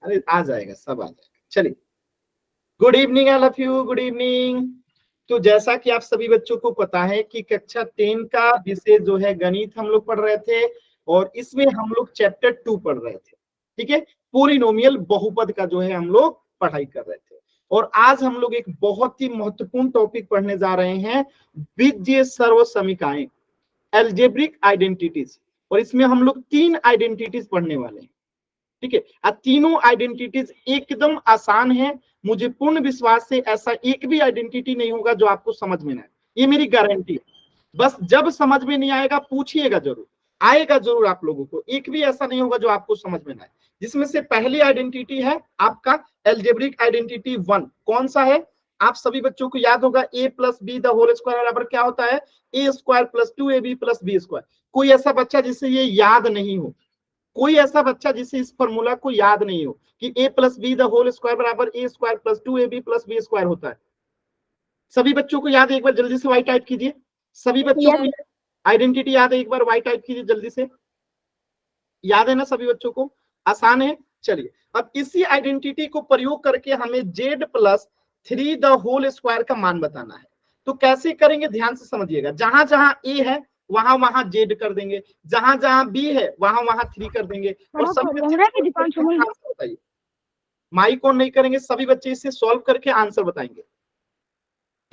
अरे आ जाएगा, सब आ जाएगा। चलिए, good evening all of you, good evening. तो जैसा कि आप सभी बच्चों को पता है कि कक्षा 10 का विषय जो है गणित हम लोग पढ़ रहे थे, और इसमें हम लोग चैप्टर 2 पढ़ रहे थे। ठीक है, पोलिनोमियल बहुपद का जो है हम लोग पढ़ाई कर रहे थे। और आज हम लोग एक बहुत ही महत्वपूर्ण टॉपिक पढ़ने जा रहे हैं, बीजीय सर्व समीकरण, एल्जेब्रिक आइडेंटिटीज। और इसमें हम लोग 3 आइडेंटिटीज पढ़ने वाले हैं। ठीक है, तीनों आइडेंटिटीज एकदम आसान है। मुझे पूर्ण विश्वास से ऐसा एक भी आइडेंटिटी नहीं होगा जो आपको समझ में ना आए, ये मेरी गारंटी है। बस जब समझ में नहीं आएगा पूछिएगा जरूर, आएगा जरूर आप लोगों को। एक भी ऐसा नहीं होगा जो आपको समझ में ना आए। जिसमें से पहली आइडेंटिटी है आपका एल्जेब्रिक आइडेंटिटी 1। कौन सा है? आप सभी बच्चों को याद होगा, A plus B the whole square बराबर क्या होता है? A square plus 2ab plus B square. कोई ऐसा बच्चा जिसे ये याद नहीं हो, कोई ऐसा बच्चा जिसे इस फॉर्मूला को याद नहीं हो कि A plus B the whole square बराबर A square plus 2ab plus B square होता है? सभी बच्चों को याद है? एक बार जल्दी से वाई टाइप कीजिए। सभी बच्चों को आइडेंटिटी याद है? एक बार वाई टाइप कीजिए जल्दी से। याद है ना सभी बच्चों को? आसान है। चलिए, अब इसी आइडेंटिटी को प्रयोग करके हमें z plus 3 the whole square का मान बताना है। तो कैसे करेंगे, ध्यान से समझिएगा। जहां जहां a है वहां वहां z कर देंगे, जहां जहां b है वहां वहां 3 कर देंगे। और सभी बच्चे बताइए, माइक ऑन नहीं करेंगे, सभी बच्चे इसे सॉल्व करके आंसर बताएंगे।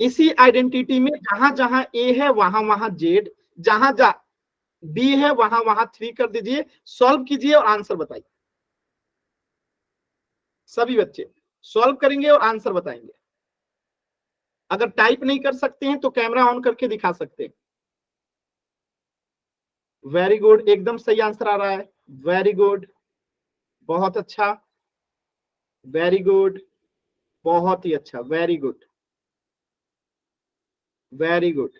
इसी आइडेंटिटी में जहां जहां a है वहां वहां z, जहां जहां b है वहां वहां 3 कर दीजिए, सॉल्व कीजिए और आंसर बताइए। सभी बच्चे सॉल्व करेंगे और आंसर बताएंगे। अगर टाइप नहीं कर सकते हैं तो कैमरा ऑन करके दिखा सकते हैं। वेरी गुड, एकदम सही आंसर आ रहा है। वेरी गुड, बहुत अच्छा, वेरी गुड, बहुत ही अच्छा, वेरी गुड, वेरी गुड।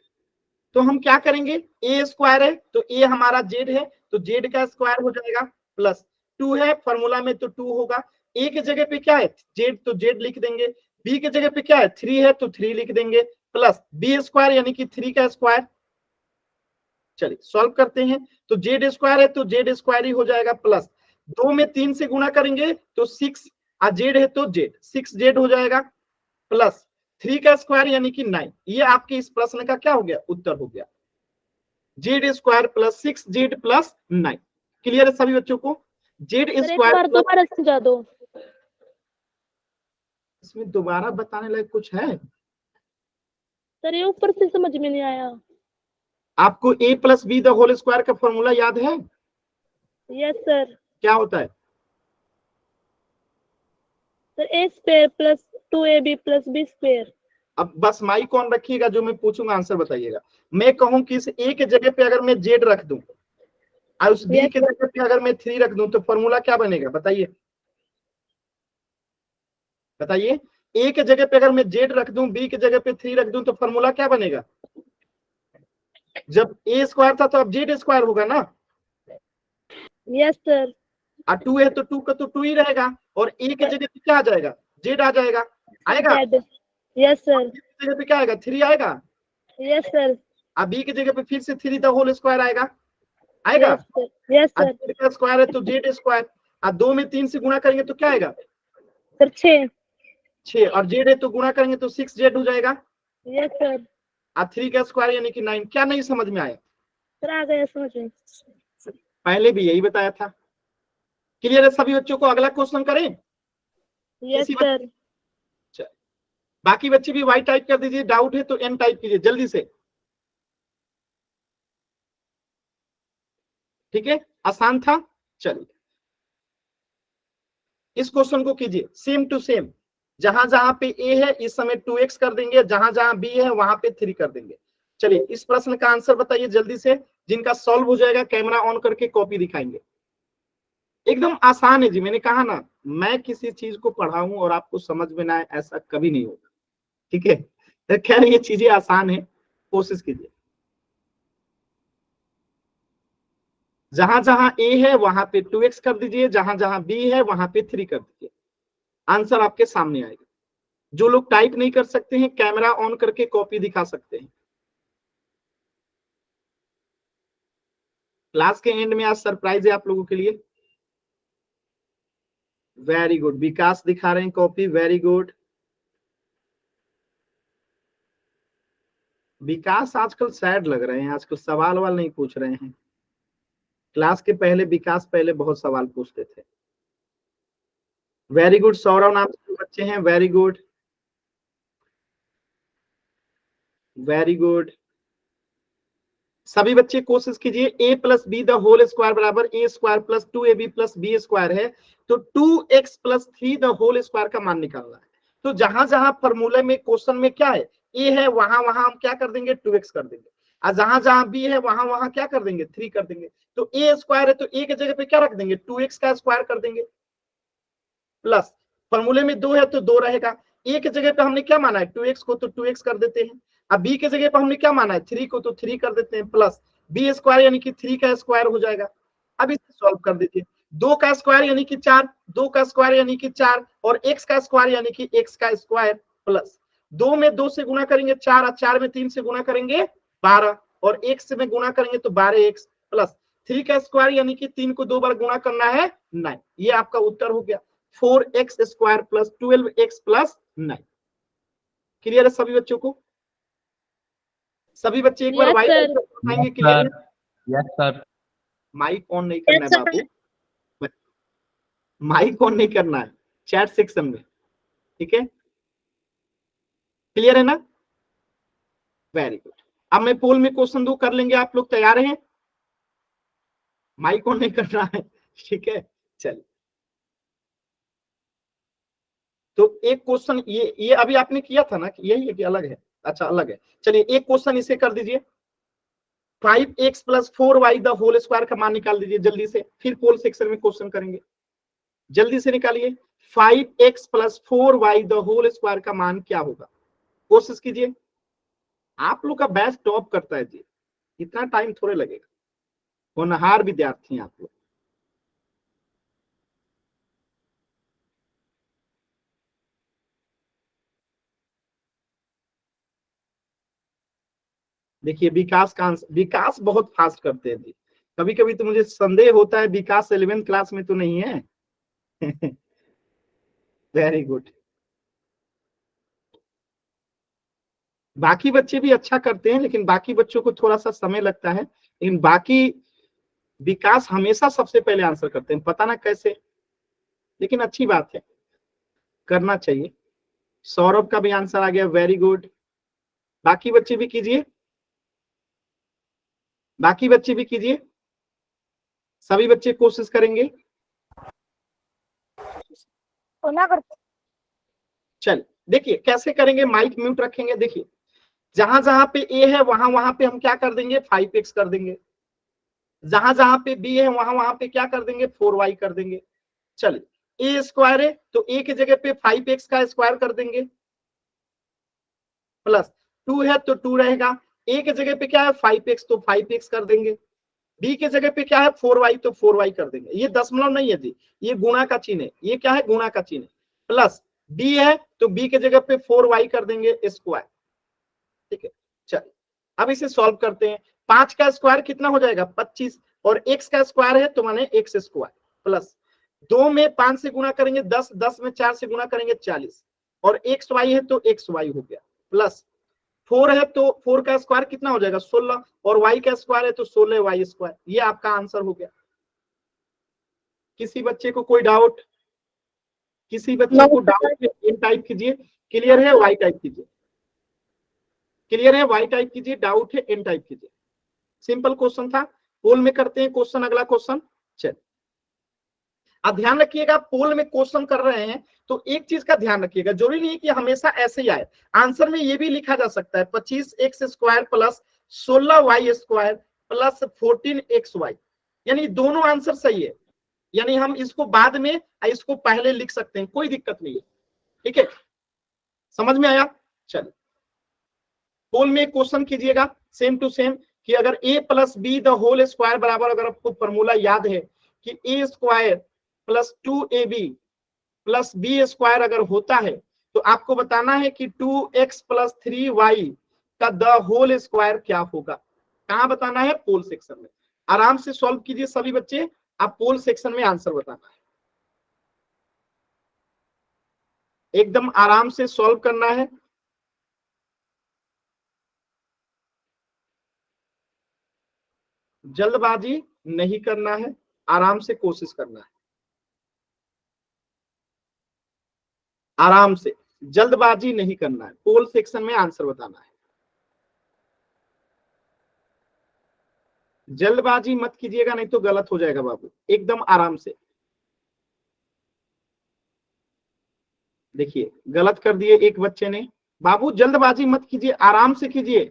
तो हम क्या करेंगे, ए स्क्वायर है तो ए हमारा जेड है, तो जेड का स्क्वायर हो जाएगा, प्लस 2 है फॉर्मूला में तो 2 होगा। ए की जगह पे क्या है? जेड, तो जेड लिख देंगे। बी की जगह पे क्या है? 3 है तो 3 लिख देंगे, प्लस बी स्क्वायर यानी कि 3 का स्क्वायर। चलिए सॉल्व करते हैं। तो जेड स्क्वायर है तो जेड स्क्वायर ही हो जाएगा, प्लस 2 में 3 से गुणा करेंगे तो 6, जेड है तो जेड 6 जेड हो जाएगा, प्लस 3 का स्क्वायर यानी कि 9। ये आपके इस प्रश्न का क्या हो गया? उत्तर हो गया, Z square plus 6 Z plus 9। Clear है सभी बच्चों को? जेड स्क्वायर दोबारा समझा दो। इसमें दोबारा बताने लायक कुछ है? सर ये ऊपर से समझ में नहीं आया। आपको a plus B the whole square का फॉर्मूला याद है? Yes sir. क्या होता है? Sir A square plus 2ab plus B square. अब बस माइक ऑन रखिएगा, जो मैं पूछूंगा आंसर बताइएगा। मैं कहूं कि इस a के जगह पे अगर मैं जेड रख दूं और उस b के जगह पे अगर मैं 3 रख दूं तो फॉर्मूला क्या बनेगा? बताइए, बताइए। a के जगह पे अगर मैं जेड रख दूं, b के जगह पे 3 रख दूं तो फॉर्मूला क्या बनेगा? जब a स्क्वायर था तो अब जेड स्क्वायर होगा ना। Yes sir. और 2 है तो 2 का तो 2 ही रहेगा, और a के जगह पे क्या आ जाएगा? जेड आ जाएगा, आएगा। Yes sir. जगह पे क्या आएगा? 3 आएगा। Yes sir. अब बी की जगह पे फिर से 3 द होल स्क्वायर आएगा, आएगा। Yes sir. जेड का स्क्वायर है तो जेड स्क्वायर, और 2 में 3 से गुणा करेंगे तो क्या आएगा? सर 6। 6, और जेड है तो गुणा करेंगे तो 6 जेड हो जाएगा। Yes sir. और 3 का स्क्वायर यानी कि 9। क्या नहीं समझ में आया? सर आ गया समझ में। पहले भी यही बताया था। क्लियर है सभी बच्चों को? अगला क्वेश्चन करें? Yes sir. बाकी बच्चे भी वाई टाइप कर दीजिए, डाउट है तो एन टाइप कीजिए जल्दी से। ठीक है, आसान था। चलिए इस क्वेश्चन को कीजिए सेम टू सेम। जहां जहां पे ए है इस समय 2x कर देंगे, जहां जहां बी है वहां पे 3 कर देंगे। चलिए इस प्रश्न का आंसर बताइए जल्दी से। जिनका सॉल्व हो जाएगा कैमरा ऑन करके कॉपी दिखाएंगे। एकदम आसान है जी, मैंने कहा ना, मैं किसी चीज को पढ़ाऊं और आपको समझ में ना आए ऐसा कभी नहीं होगा। ठीक है, तो खैर ये चीजें आसान है, कोशिश कीजिए। जहां जहां ए है वहां पे 2x कर दीजिए, जहां जहां बी है वहां पे 3 कर दीजिए, आंसर आपके सामने आएगा। जो लोग टाइप नहीं कर सकते हैं कैमरा ऑन करके कॉपी दिखा सकते हैं। क्लास के एंड में आज सरप्राइज है आप लोगों के लिए। वेरी गुड, विकास दिखा रहे हैं कॉपी, वेरी गुड। विकास आजकल सैड लग रहे हैं, आजकल सवाल वाल नहीं पूछ रहे हैं। क्लास के पहले विकास पहले बहुत सवाल पूछते थे। वेरी गुड, सौरव नाम से बच्चे हैं, वेरी गुड वेरी गुड। सभी बच्चे कोशिश कीजिए, a plus B the whole square बराबर a square plus 2ab plus B square है, तो 2x plus 3 the whole square का मान निकालना है। तो जहां जहां फॉर्मूले में क्वेश्चन में क्या है, a है, वहां वहां हम क्या कर देंगे, 2x कर देंगे, और जहां जहां b है वहां वहां क्या कर देंगे, 3 कर देंगे। तो a स्क्वायर है तो a की जगह पे क्या रख देंगे, 2x का स्क्वायर कर देंगे, प्लस फॉर्मूले में 2 है तो 2 रहेगा, a की जगह पे हमने क्या माना है 2x को, तो 2x कर देते हैं। अब b की जगह पे हमने क्या माना है 3 को, तो 3 कर देते हैं, प्लस b स्क्वायर यानी कि 3 का स्क्वायर हो जाएगा। अब इसे सॉल्व कर दीजिए, 2 का स्क्वायर यानी कि 4, 2 का स्क्वायर यानी कि 4, और x का स्क्वायर यानी कि x का स्क्वायर, प्लस 2 में 2 से गुणा करेंगे 4, और 4 में 3 से गुणा करेंगे 12, और x से में गुणा करेंगे तो 12x, प्लस 3 का स्क्वायर यानी कि 3 को 2 बार गुणा करना है 9। ये आपका उत्तर हो गया, 4x square plus 12x plus 9। Clear है सभी बच्चों को? सभी बच्चे एक बार Yes, वाइट sir. बताएंगे, क्लियर है? Yes sir. माइक ऑन नहीं करना है Yes, sir. बाबू, माइक ऑन नहीं करना है चैट सेक्शन में, ठीक है? क्लियर है ना? Very good. अब मैं पोल में क्वेश्चन 2 कर लेंगे, आप लोग तैयार हैं? माइक ऑन नहीं करना है, ठीक है? चलिए, तो एक क्वेश्चन ये अभी आपने किया था ना, यही है कि अलग है? अच्छा अलग है। चलिए एक क्वेश्चन इसे कर दीजिए, 5x plus 4y the whole square का मान निकाल दीजिए जल्दी से, फिर पोल सेक्शन में क्वेश्चन करेंगे। जल्दी से निकालिए, 5x plus 4y the whole square का मान क्या होगा? कोशिश कीजिए, आप लोग का बैच टॉप करता है जी, इतना टाइम थोड़े लगेगा, होनहार विद्यार्थी हैं आप लोग। देखिए विकास का विकास बहुत फास्ट करते हैं जी, कभी कभी तो मुझे संदेह होता है विकास 11th क्लास में तो नहीं है। Very good. बाकी बच्चे भी अच्छा करते हैं, लेकिन बाकी बच्चों को थोड़ा सा समय लगता है, लेकिन बाकी विकास हमेशा सबसे पहले आंसर करते हैं, पता ना कैसे, लेकिन अच्छी बात है, करना चाहिए। सौरभ का भी आंसर आ गया, वेरी गुड। बाकी बच्चे भी कीजिए, बाकी बच्चे भी कीजिए, सभी बच्चे कोशिश करेंगे। चल देखिए कैसे करेंगे, माइक म्यूट रखेंगे। देखिए जहां जहां पे ए है वहां वहां पे हम क्या कर देंगे 5x कर देंगे, जहां जहां पे बी है वहां वहां पे क्या कर देंगे 4y कर देंगे। चलिए ए स्क्वायर है तो ए की जगह पे 5x का स्क्वायर कर देंगे, प्लस 2 है तो 2 रहेगा, ए की जगह पे क्या है 5x तो 5x कर देंगे, बी की जगह पे क्या है 4y तो 4y कर देंगे। ये दशमलव नहीं है जी, ये गुणा का चिन्ह है, ये क्या है गुणा का चिन्ह है, प्लस बी है तो बी की जगह पे 4y कर देंगे स्क्वायर, ठीक है? चलिए अब इसे सॉल्व करते हैं, 5 का स्क्वायर कितना हो जाएगा 25, और x का स्क्वायर है तो माने x स्क्वायर, प्लस 2 में 5 से गुणा करेंगे 10, 10 में 4 से गुणा करेंगे 40, और xy है तो xy हो गया, प्लस 4 है तो 4 का स्क्वायर कितना हो जाएगा 16, और y का स्क्वायर है तो 16y स्क्वायर। ये आपका आंसर हो गया। किसी बच्चे को कोई डाउट, किसी बच्चे को डाउट है एन टाइप कीजिए, क्लियर है y टाइप कीजिए, क्लियर है y टाइप कीजिए, डाउट है एन टाइप कीजिए। सिंपल क्वेश्चन था, पोल में करते हैं क्वेश्चन, अगला क्वेश्चन। चल अब ध्यान रखिएगा, पोल में क्वेश्चन कर रहे हैं तो एक चीज का ध्यान रखिएगा, जरूरी नहीं कि हमेशा ऐसे ही आए, आंसर में ये भी लिखा जा सकता है 25x square plus 16y square plus 14xy, यानी दोनों आंसर सही है, यानी हम इसको बाद में इसको पहले लिख सकते हैं, कोई दिक्कत नहीं है, ठीक है? समझ में आया? चलिए पोल में क्वेश्चन कीजिएगा सेम टू सेम, कि अगर a plus B the whole square बराबर, अगर आपको फॉर्मूला याद है कि a square plus 2ab plus B square अगर होता है तो आपको बताना है कि 2x प्लस 3y का द होल स्क्वायर क्या होगा। कहां बताना है? पोल सेक्शन में। आराम से सॉल्व कीजिए सभी बच्चे, आप पोल सेक्शन में आंसर बताना है। एकदम आराम से सॉल्व करना है। जल्दबाजी नहीं करना है, आराम से कोशिश करना है, आराम से, जल्दबाजी नहीं करना है। पोल सेक्शन में आंसर बताना है। जल्दबाजी मत कीजिएगा, नहीं तो गलत हो जाएगा बाबू। एकदम आराम से। देखिए गलत कर दिए एक बच्चे ने। बाबू जल्दबाजी मत कीजिए, आराम से कीजिए।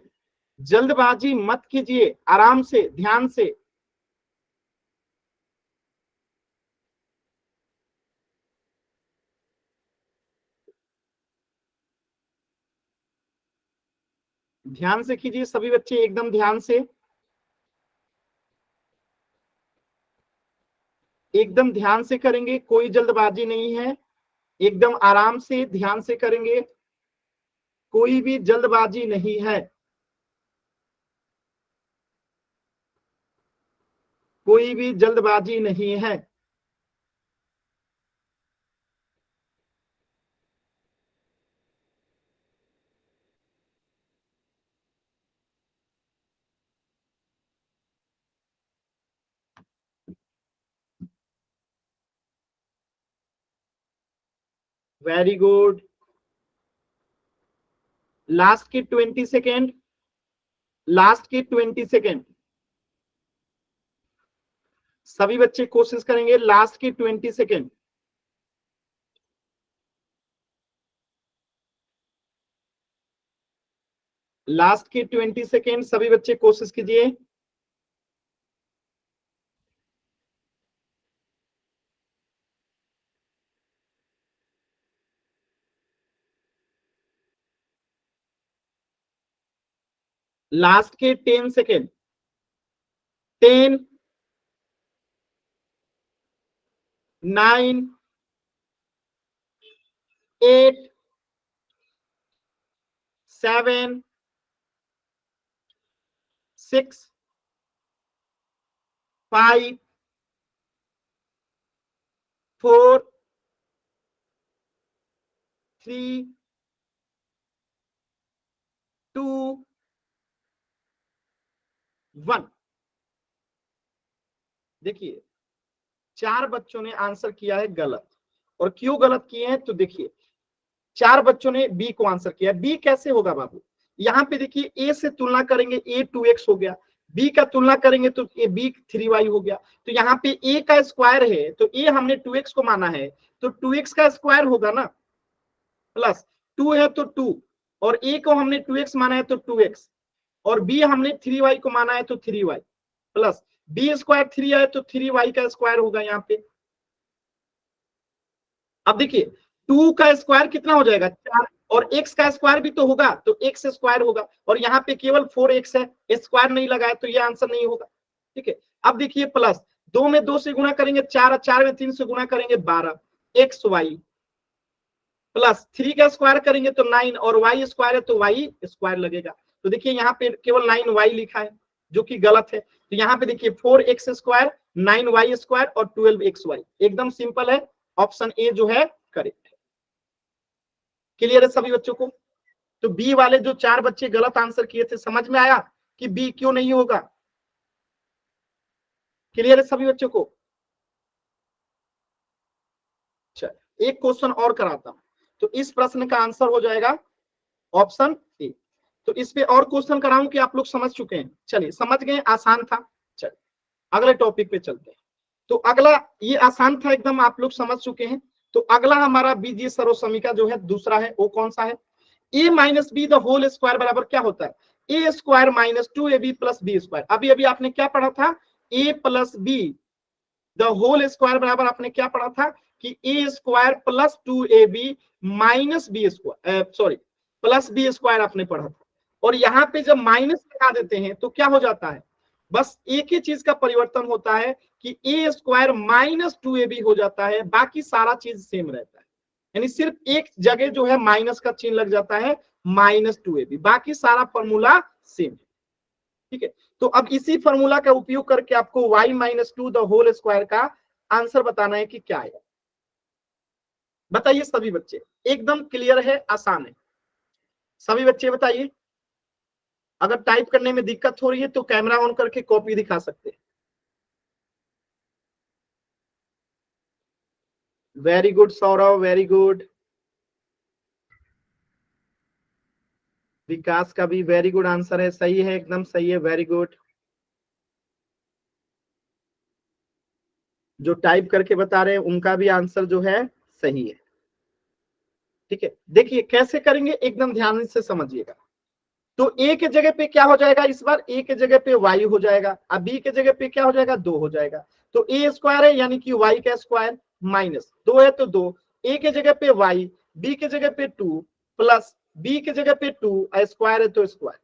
जल्दबाजी मत कीजिए, आराम से, ध्यान से। ध्यान से कीजिए सभी बच्चे, एकदम ध्यान से, एकदम ध्यान से करेंगे, कोई जल्दबाजी नहीं है। एकदम आराम से ध्यान से करेंगे, कोई भी जल्दबाजी नहीं है, कोई भी जल्दबाजी नहीं है। Very good. लास्ट के 20 सेकेंड, लास्ट के 20 सेकेंड सभी बच्चे कोशिश करेंगे। लास्ट के 20 सेकेंड, लास्ट के 20 सेकेंड सभी बच्चे कोशिश कीजिए। लास्ट के 10 सेकेंड, 10, 9, 8, 7, 6, 5, 4, 3, 2, 1। देखिए 4 बच्चों ने आंसर किया है गलत। और क्यों गलत किए हैं तो देखिए 4 बच्चों ने बी को आंसर किया। बी कैसे होगा बाबू? यहाँ पे देखिए ए से तुलना करेंगे, ए 2x हो गया। बी का तुलना करेंगे तो ए बी 3y हो गया। तो यहाँ पे ए का स्क्वायर है, तो ए हमने 2x को माना है, तो 2x का स्क्वायर होगा ना, प्लस 2 है तो 2, और ए को हमने 2x माना है तो 2x, और बी हमने 3y को माना है तो 3y, प्लस बी स्क्वायर 3 है तो 3y का स्क्वायर होगा यहाँ पे। अब देखिए 2 का स्क्वायर कितना हो जाएगा 4, और x का स्क्वायर भी तो होगा, तो x स्क्वायर होगा, और यहाँ पे केवल 4x है, स्क्वायर नहीं लगाया तो ये आंसर नहीं होगा। ठीक है, अब देखिए प्लस 2 में 2 से गुणा करेंगे 4, 4 में 3 से गुणा करेंगे 12, xy, प्लस 3 का स्क्वायर करेंगे तो 9, और y स्क्वायर है तो y स्क्वायर लगेगा। तो देखिए यहाँ पे केवल 9y लिखा है, जो कि गलत है। तो यहाँ पे देखिए 4x स्क्वायर, 9y स्क्वायर और 12xy, एकदम सिंपल है। ऑप्शन ए जो है करेक्ट है। क्लियर है सभी बच्चों को? तो बी वाले जो 4 बच्चे गलत आंसर किए थे, समझ में आया कि बी क्यों नहीं होगा? क्लियर है सभी बच्चों को? अच्छा, एक क्वेश्चन और कराता हूं, तो इस प्रश्न का आंसर हो जाएगा ऑप्शन ए। तो इस पे और क्वेश्चन कराऊं कि आप लोग समझ चुके हैं? चलिए समझ गए, आसान था। चलिए अगले टॉपिक पे चलते हैं। तो अगला, ये आसान था एकदम, आप लोग समझ चुके हैं। तो अगला हमारा बीजीय सर्वसमीका जो है दूसरा है, वो कौन सा है? A minus B the whole square बराबर क्या होता है? A square minus 2ab plus B square. अभी अभी आपने क्या पढ़ा था? A plus B the whole square बराबर आपने क्या पढ़ा था कि A square plus 2ab minus B square, sorry plus B square आपने पढ़ा था। और यहाँ पे जब माइनस लगा देते हैं तो क्या हो जाता है? बस एक ही चीज का परिवर्तन होता है कि ए स्क्वायर माइनस 2ab हो जाता है, बाकी सारा चीज सेम रहता है। यानी सिर्फ एक जगह जो है माइनस का चिन्ह लग जाता है, -2ab, बाकी सारा फॉर्मूला सेम है। ठीक है, तो अब इसी फॉर्मूला का उपयोग करके आपको y-2 द होल स्क्वायर का आंसर बताना है कि क्या है। बताइए सभी बच्चे, एकदम क्लियर है, आसान है, सभी बच्चे बताइए। अगर टाइप करने में दिक्कत हो रही है तो कैमरा ऑन करके कॉपी दिखा सकते हैं। Very good Saurabh, very good. Vikas का भी वेरी गुड आंसर है, सही है, एकदम सही है, वेरी गुड। जो टाइप करके बता रहे हैं उनका भी आंसर जो है सही है। ठीक है, देखिए कैसे करेंगे, एकदम ध्यान से समझिएगा। तो ए के जगह पे क्या हो जाएगा, इस बार ए के जगह पे वाई हो जाएगा, अब बी के जगह पे क्या हो जाएगा, 2 हो जाएगा। तो ए स्क्वायर है यानी कि वाई का स्क्वायर माइनस 2 है तो 2, ए के जगह पे वाई, बी के जगह पे 2 प्लस बी के जगह पे 2, स्क्वायर है तो स्क्वायर।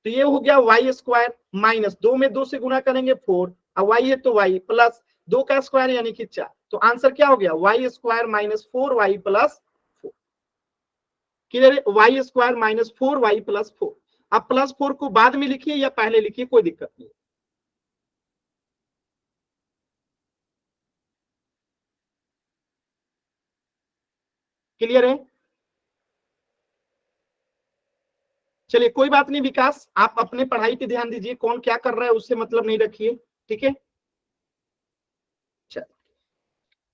तो ये हो गया वाई स्क्वायर माइनस 2 में 2 से गुना करेंगे 4, अब वाई है तो वाई प्लस 2 का स्क्वायर यानी कि 4। तो आंसर क्या हो गया, Y square minus 4y plus 4। Clear है, Y square minus 4y plus 4। अब प्लस 4 को बाद में लिखिए या पहले लिखिए, कोई दिक्कत नहीं। क्लियर है, चलिए कोई बात नहीं विकास, आप अपने पढ़ाई पे ध्यान दीजिए, कौन क्या कर रहा है उससे मतलब नहीं रखिए, ठीक है। चल,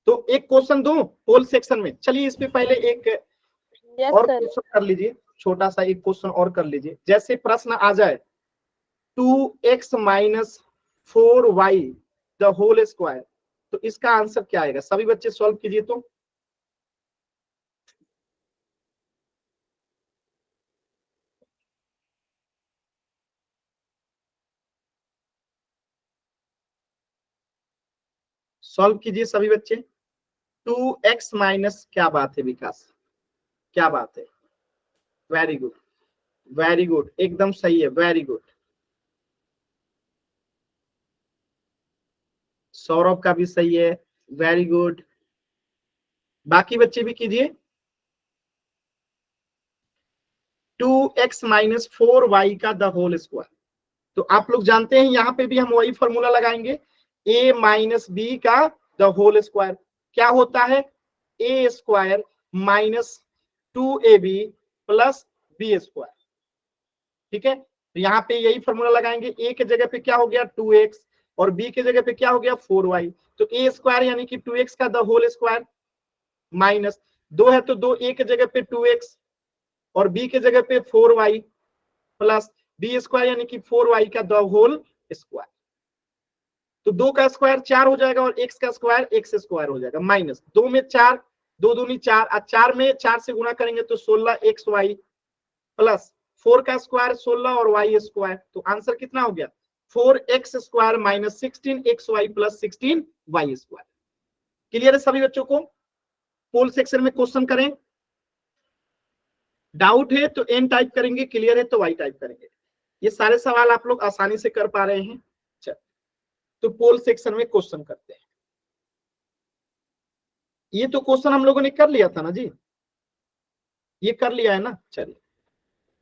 तो एक क्वेश्चन दो होल सेक्शन में, चलिए इस पे पहले एक यस और सर। क्वेश्चन कर लीजिए, छोटा सा एक क्वेश्चन और कर लीजिए। जैसे प्रश्न आ जाए 2x minus 4y the whole square, तो इसका आंसर क्या आएगा, सभी बच्चे सॉल्व कीजिए। तो सॉल्व कीजिए सभी बच्चे। 2x माइनस, क्या बात है विकास, क्या बात है, वेरी गुड, वेरी गुड, एकदम सही है, वेरी गुड। सौरभ का भी सही है, वेरी गुड। बाकी बच्चे भी कीजिए। 2x माइनस 4y का द होल स्क्वायर, तो आप लोग जानते हैं यहां पे भी हम वही फॉर्मूला लगाएंगे, a माइनस बी का द होल स्क्वायर क्या होता है, a square minus 2ab plus B square. ठीक है, तो यहाँ पे यही फॉर्मूला लगाएंगे, a के जगह पे क्या हो गया 2x और b के जगह पे क्या हो गया 4y, तो a स्क्वायर यानी कि 2x का द होल स्क्वायर माइनस 2 है तो 2, a के जगह पे 2x और b के जगह पे 4y प्लस बी स्क्वायर यानी कि 4y का द होल स्क्वायर। तो 2 का स्क्वायर 4 हो जाएगा और x का स्क्वायर x स्क्वायर हो जाएगा माइनस 2 में 4, 2 दूनी 4, और 4 में 4 से गुना करेंगे तो 16xy प्लस 4 का स्क्वायर 16 और y स्क्वायर, तो आंसर कितना हो गया 4x square minus 16xy plus 16y square. Clear है सभी बच्चों को, पोल सेक्शन में क्वेश्चन करें, डाउट है तो n टाइप करेंगे, क्लियर है तो y टाइप करेंगे। ये सारे सवाल आप लोग आसानी से कर पा रहे हैं। चल, तो पोल सेक्शन में क्वेश्चन करते हैं। ये तो क्वेश्चन हम लोगों ने कर लिया था ना जी, ये कर लिया है ना, चलिए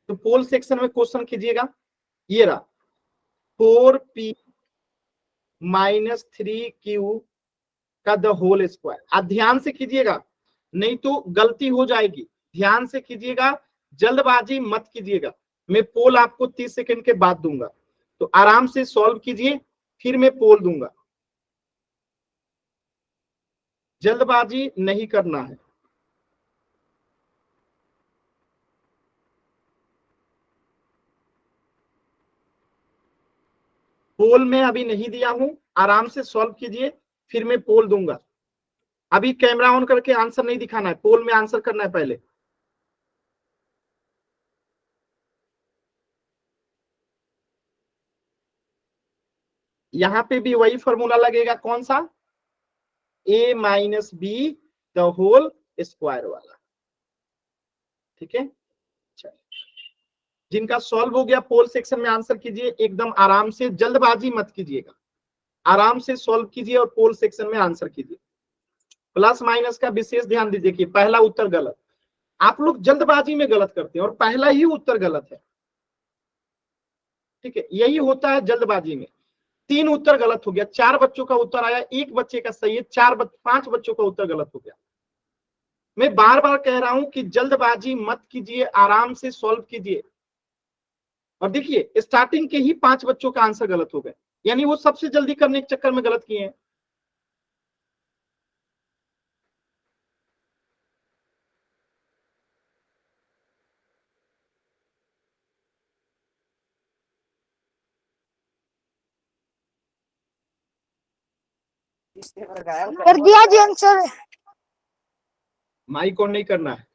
तो पोल सेक्शन में क्वेश्चन कीजिएगा। ये रहा 4p माइनस 3q का द होल स्क्वायर, आप ध्यान से कीजिएगा नहीं तो गलती हो जाएगी, ध्यान से कीजिएगा, जल्दबाजी मत कीजिएगा। मैं पोल आपको 30 सेकंड के बाद दूंगा, तो आराम से सॉल्व कीजिए, फिर मैं पोल दूंगा, जल्दबाजी नहीं करना है। पोल में अभी नहीं दिया हूं, आराम से सॉल्व कीजिए, फिर मैं पोल दूंगा। अभी कैमरा ऑन करके आंसर नहीं दिखाना है, पोल में आंसर करना है पहले। यहां पे भी वही फॉर्मूला लगेगा, कौन सा, a minus B the whole square वाला। ठीक है, जिनका सॉल्व हो गया पोल सेक्शन में आंसर कीजिए, एकदम आराम से, जल्दबाजी मत कीजिएगा, आराम से सॉल्व कीजिए और पोल सेक्शन में आंसर कीजिए। प्लस माइनस का विशेष ध्यान दीजिए कि पहला उत्तर गलत, आप लोग जल्दबाजी में गलत करते हैं और पहला ही उत्तर गलत है। ठीक है, यही होता है जल्दबाजी में। 3 उत्तर गलत हो गया, 4 बच्चों का उत्तर आया, 1 बच्चे का सही है, 5 बच्चों का उत्तर गलत हो गया। मैं बार बार कह रहा हूं कि जल्दबाजी मत कीजिए, आराम से सॉल्व कीजिए। और देखिए स्टार्टिंग के ही 5 बच्चों का आंसर गलत हो गए, यानी वो सबसे जल्दी करने के चक्कर में गलत किए हैं। कर दिया जी आंसर। माइक ऑन नहीं करना है।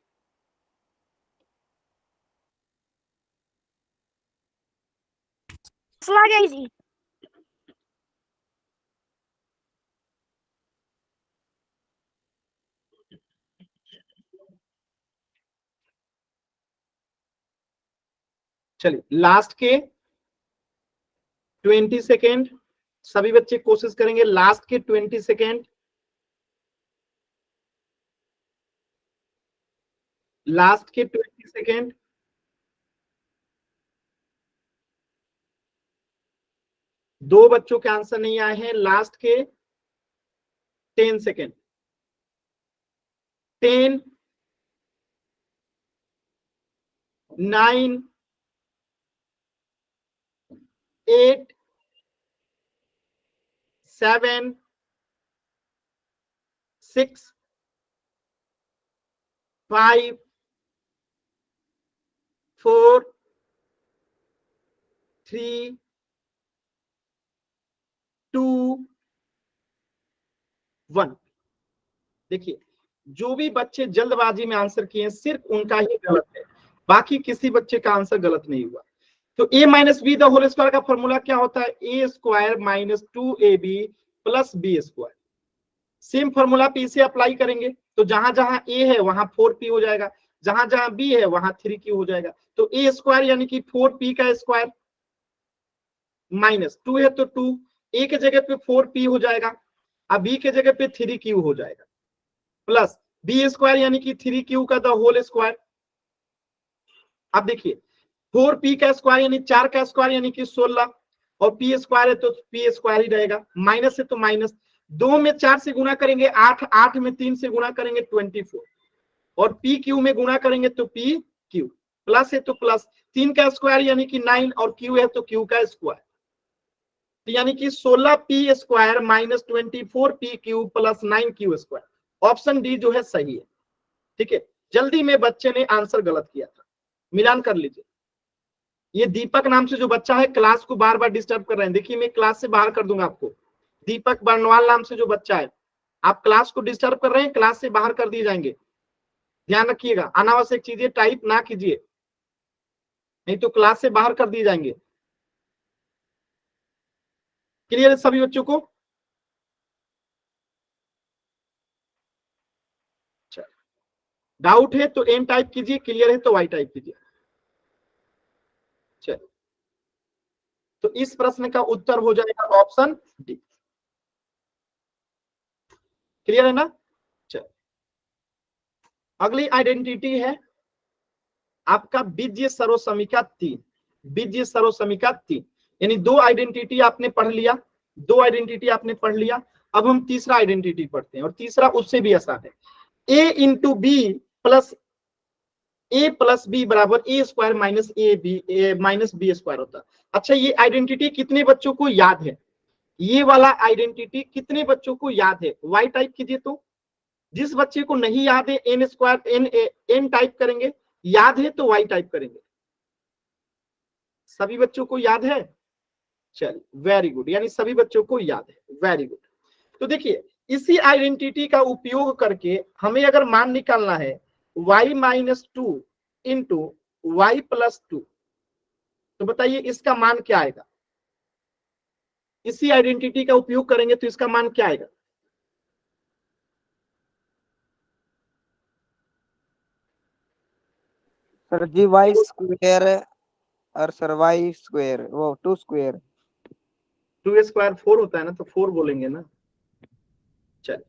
आ गया जी। चलिए लास्ट के 20 सेकेंड सभी बच्चे कोशिश करेंगे, लास्ट के 20 सेकेंड, लास्ट के 20 सेकेंड। दो बच्चों के आंसर नहीं आए हैं, लास्ट के 10 सेकेंड। 10, 9, 8, 7, 6, 5, 4, 3, 2, 1। देखिए जो भी बच्चे जल्दबाजी में आंसर किए सिर्फ उनका ही गलत है, बाकी किसी बच्चे का आंसर गलत नहीं हुआ। तो a minus B the whole square का फॉर्मूला क्या होता है? A square minus 2ab plus B square. Same formula पे इसे अप्लाई करेंगे तो जहां जहां a है वहां 4p हो जाएगा, जहां जहां b है वहां 3q हो जाएगा। तो a स्क्वायर यानी कि 4p का स्क्वायर माइनस 2 है तो 2, a के जगह पे 4p हो जाएगा, अब b के जगह पे 3q हो जाएगा, प्लस बी स्क्वायर यानी कि 3q का द होल स्क्वायर। अब देखिए 4p का स्क्वायर यानी 4 का स्क्वायर यानी कि 16, और p स्क्वायर है तो p स्क्वायर ही रहेगा, माइनस है तो माइनस, 2 में 4 से गुणा करेंगे 8, 8 में 3 से गुणा करेंगे 24, और p q में गुणा करेंगे तो p q, प्लस है तो प्लस, 3 का स्क्वायर यानी कि 9, और q है तो q का स्क्वायर, तो यानी कि 16p square minus 24p cube plus 9q square. Option D जो है सही है। ठीक है, जल्दी में बच्चे ने आंसर गलत किया था, मिलान कर लीजिए। ये दीपक नाम से जो बच्चा है क्लास को बार बार डिस्टर्ब कर रहे हैं, देखिए मैं क्लास से बाहर कर दूंगा आपको। दीपक बर्नवाल नाम से जो बच्चा है, आप क्लास को डिस्टर्ब कर रहे हैं, क्लास से बाहर कर दिए जाएंगे। ध्यान रखिएगा, अनावश्यक चीजें टाइप ना कीजिए, नहीं तो क्लास से बाहर कर दिए जाएंगे। क्लियर है सभी बच्चों को? डाउट है तो एन टाइप कीजिए, क्लियर है तो वाई टाइप कीजिए। चलिए तो इस प्रश्न का उत्तर हो जाएगा ऑप्शन डी। क्लियर है ना? चलिए अगली आइडेंटिटी है आपका बीजीय सर्वसमीका 3। बीजीय सर्वसमीका 3 यानी दो आइडेंटिटी आपने पढ़ लिया, दो आइडेंटिटी आपने पढ़ लिया। अब हम तीसरा आइडेंटिटी पढ़ते हैं, और तीसरा उससे भी आसान है। a into B plus a plus B बराबर A square minus A B minus B square होता है। अच्छा ये आइडेंटिटी कितने बच्चों को याद है? ये वाला आइडेंटिटी कितने बच्चों को याद है? वाई टाइप कीजिए। तो जिस बच्चे को नहीं याद है एन स्क्वायर एन टाइप करेंगे, याद है तो वाई टाइप करेंगे। सभी बच्चों को याद है? चलिए वेरी गुड, यानी सभी बच्चों को याद है, वेरी गुड। तो देखिए इसी आइडेंटिटी का उपयोग करके हमें अगर मान निकालना है y minus 2 into Y plus 2, तो बताइए इसका मान क्या आएगा? इसी आइडेंटिटी का उपयोग करेंगे तो इसका मान क्या आएगा? सर जी वाई स्क्वायर और सर वाई स्क्वायर वो 2 स्क्वायर। 2 स्क्वायर 4 होता है ना, तो 4 बोलेंगे ना। चलिए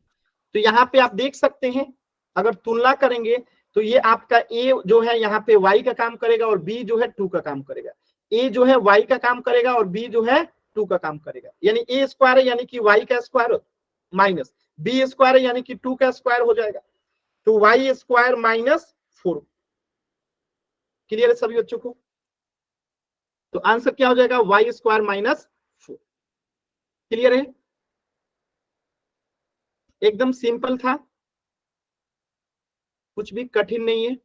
तो यहाँ पे आप देख सकते हैं, अगर तुलना करेंगे तो ये आपका a जो है यहाँ पे y का काम करेगा और b जो है 2 का काम करेगा। a जो है y का काम करेगा और b जो है 2 का काम करेगा, यानी a स्क्वायर है यानी कि y का स्क्वायर माइनस b स्क्वायर है यानी कि 2 का स्क्वायर हो जाएगा। तो वाई स्क्वायर माइनस 4। क्लियर है सभी बच्चों को? तो आंसर क्या हो जाएगा? Y square minus 4। क्लियर है? एकदम सिंपल था, कुछ भी कठिन नहीं है।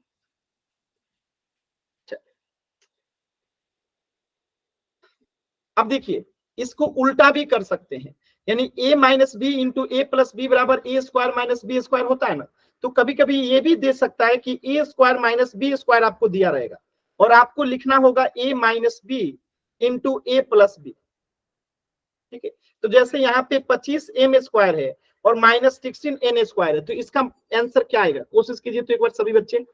अब देखिए, इसको उल्टा भी कर सकते हैं, यानी a minus B into A plus B बराबर A square minus B square होता है ना। तो कभी कभी ये भी दे सकता है कि A square minus B square आपको दिया रहेगा और आपको लिखना होगा a minus B into A plus B. ठीक है, तो जैसे यहाँ पे 25 एम स्क्वायर है और माइनस 16 एन स्क्वायर है, तो इसका आंसर क्या आएगा? कोशिश कीजिए तो एक बार सभी बच्चे।